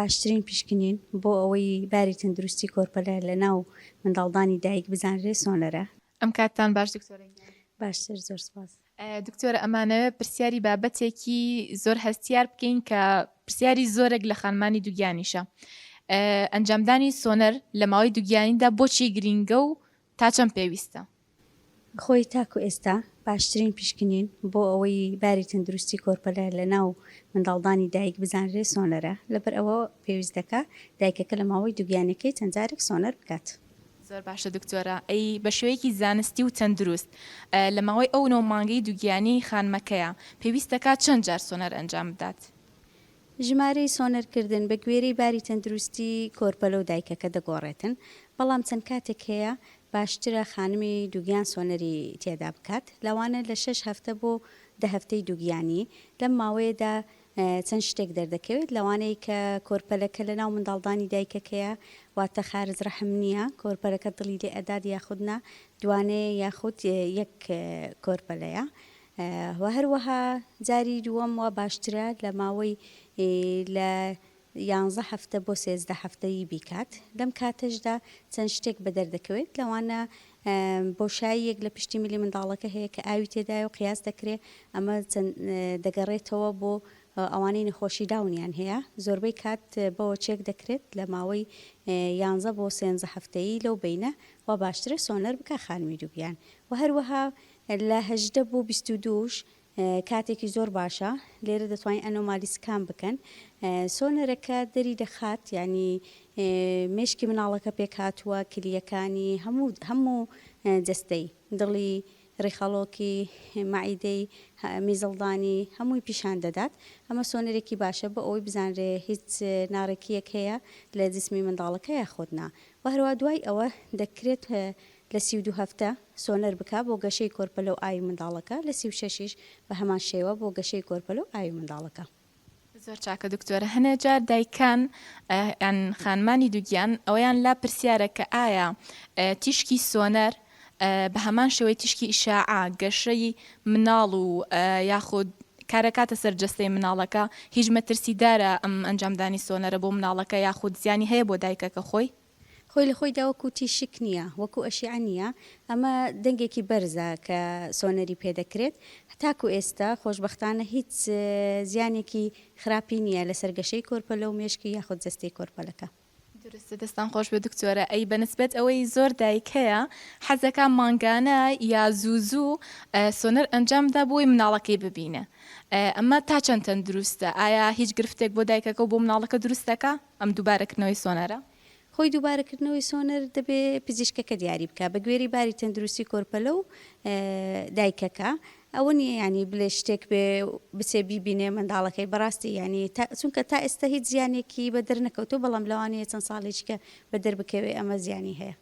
باشترین پیشکەنین بۆ ئەوەی باری تەندروستی کۆرپەلە لە ناو منداڵدانی دایک بزانرێ سۆنەرە. ئەم کاتتان باش دکتۆرە. باشتر، زۆر سپاس. دکتۆرە ئەمانەوە پرسیاری بابەتێکی زۆر هەستیار بکەین کە پرسیاری زۆرێک لە خانمانی دووگیانیشە. ئەنجامدانی سۆنەر لە ماوەی دووگیانیدا بۆچی گرینگە و تا چەند پێویستە؟ خۆی تاکو ئێستا باشترین پیشکەنین بۆ ئەوەی باری تەندروستی کۆرپەلە لە ناو منداڵدانی دایک بزانرێ سۆنەرە، لەبەر ئەوە پێویست دەکات دایکەکە لە ماوەی دووگیانەکەی چەند جارێک سۆنەر بکات. زۆر باشە دکتۆرە. ئەی بە شێوەیەکی زانستی و تەندروست لە ماوەی ئەو 9 مانگەی دووگیانی خانمەکەیە پێویست دەکات چەند جار سۆنەر ئەنجام بدات؟ ژمارەی سۆنەرکردن بە گوێرەی باری تەندروستی کۆرپەلە و دایکەکە دەگۆڕێتن، بەڵام چەند کاتێک هەیە باشترە خانمی دووگیان سۆنەری تێدا بکات، لەوانە لە 6 هەفتە بۆ 10 هەفتەی دووگیانی. لەم ماوەیەدا چەند شتێک دەردەکەوێت، لەوانەیە کە کۆرپەلەکە لە ناو منداڵدانی دایکەکەیە واتە خارج ڕەحم نییە، کۆرپەلەکە دڵی لێ ئەداد یاخودنا دوانەیە یاخود یەک کۆرپەلەیە. و هەروەها جاری دووەم وە باشترە لە ماوەی لە 11 هەفتە بۆ 13 هەفتەی بیکات. لەم کاتەشدا چەند شتێک بە دەردەکەوێت، لەوانە بۆشاییەک لە پشتی ملی منداڵەکە هەیە کە ئاوی تێدایە و قیاس دەکرێت، ئەمە دەگەڕێتەوە بۆ ئەوانەی نەخۆشی داونیان هەیە. زۆربەی کات بەوە چێک دەکرێت لە ماوەی 11 بۆ 13 هەفتەیی لەو بینە و باشترە سۆنەر بکە خانمی دووگیان. و هەروەها لە 18 بۆ 22 کاتێکی زۆر باشە، لێرە دەتوانین ئەنۆمالی سکان بکەن. سۆنەرەکە دەری دەخات، ینی مێشکی مناڵەکە پێک هاتووە، کلیەکانی هەموو جەستەی دڵی، ڕێخەڵۆکی، مەعیدەی، میزڵدانی هەمووی پیشان دەدات. ئەمە سۆنەرێکی باشە بۆ ئەوەی بزانرێ هیچ ناڕێکیەک هەیە لە جسمی منداڵەکە یاخودنا. و هەروە دوای ئەوە دەکرێت لە 32 هەفتە سۆنەر بکە بۆ گەشەی کۆرپەلە و ئاوی منداڵەکە، لە 36 بە هەمان شێوە بۆ گەشەی کۆرپەلە و ئاوی منداڵەکە. زۆر چاکە دکتۆرە. هەنێ جار دایکان یان خانمانی دووگیان ئەویان لا پرسیارە کە ئایا تیشکی سۆنەر بە هەمان شێوەی تیشکی ئیشاعە گەشەی مناڵ و یاخود کارەکاتە سەرجەستەی مناڵەکە هیچ مەترسیدارە ئەم ئەنجامدانی سۆنەرە بۆ مناڵەکە یاخود زیانی هەیە بۆ دایکەکە خۆی لە خۆیدا وەکو تیشک نییە، وەکو ئەشیعە نییە. ئەمە دەنگێکی بەرزە کە سۆنەری پێدەکرێت. تاکو ئێستا خۆشبەختانە هیچ زیانێکی خراپی نییە لە سەرگەشەی کۆرپەلە و مێشکی یاخود جەستەی کۆرپەلەکە. درستە، دەستان خۆش بێ دکتۆرە. ئەی بەنسبەت ئەوەی زۆر دایک هەیە حەزەکە مانگانە یا زوو سۆنەر ئەنجامدا بۆی مناڵەکەی ببینە، ئەمە تا چەند تەندروستە؟ ئایا هیچ گرفتێک بۆ دایکەکە و بۆ مناڵەکە دروستەکە ئەم دووبارەکردنەوەی سۆنەرە؟ خۆی دووبارەکردنەوەی سۆنەر دەبێ پزیشکەکە دیاری بکە بە گوێری باری تەندروستی کۆرپەلە و دایکەکە. ئەوە نییە ینی بلێ شتێک بێ بچێ بیبینێ منداڵەکەی بەڕاستی، ینی چونکە تا ئێستا هیچ زیانێکی بە دەرنەکەوتو، بەڵام لەوانەیە چەند ساڵێککە بە دەربکەوێ ئەمە زیانی هەیە.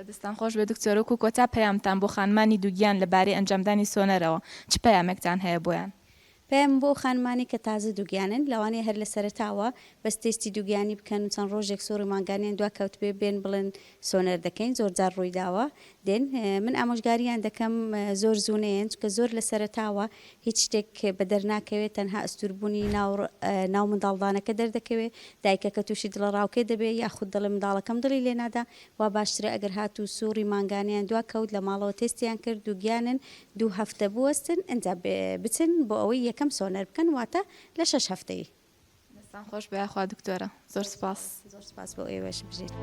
دەستان خۆش بێ دکتۆرە و کۆتا پەیامتان بۆ خانمانی دووگیان لەبارەی ئەنجامدانی سۆنەرەوە چ پەیامێکتان هەیە بۆیان؟ پێم بۆ خانمانی کە تازە دووگیانن لەوانەیە هەر لە سەرتاوە بەس تێستی دووگیانی بکەن و چەند ڕۆژێک سۆڕی مانگانیان دوا کەوت بێن بڵێن سۆنەر دەکەین، زۆر جار ڕووی داوە دێن. من ئامۆژگاریان دەکەم زۆر زوونەیەن کە زۆر لە سەرتاوە هیچ شتێک بە دەرناکەوێت، تەنها ئەستوربوونی ناو منداڵدانەکە دەردەکەوێت، دایکەکە تووشی دڵە ڕاوکێ دەبێ یاخود دڵی منداڵەکەم دڵی لێنادا. وا باشترە ئەگەر هاتوو سووری مانگانیان دوا کەوت لە ماڵەوە تێستیان کرد دووگیانن 2 هەفتە بوەستن ئەنجا بچن بۆ ئەوەی یەکەم سۆنەر بکەن، واتە لە 6 هەفتەی. دەستان خۆش بێ خوا دکتۆرە. زۆر سپاس. زۆر سپاس بۆ ئێوەش بژێت.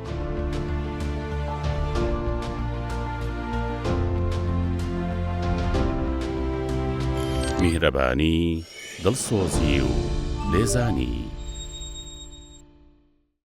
میهرەبانی، دڵسۆزی و لێزانی.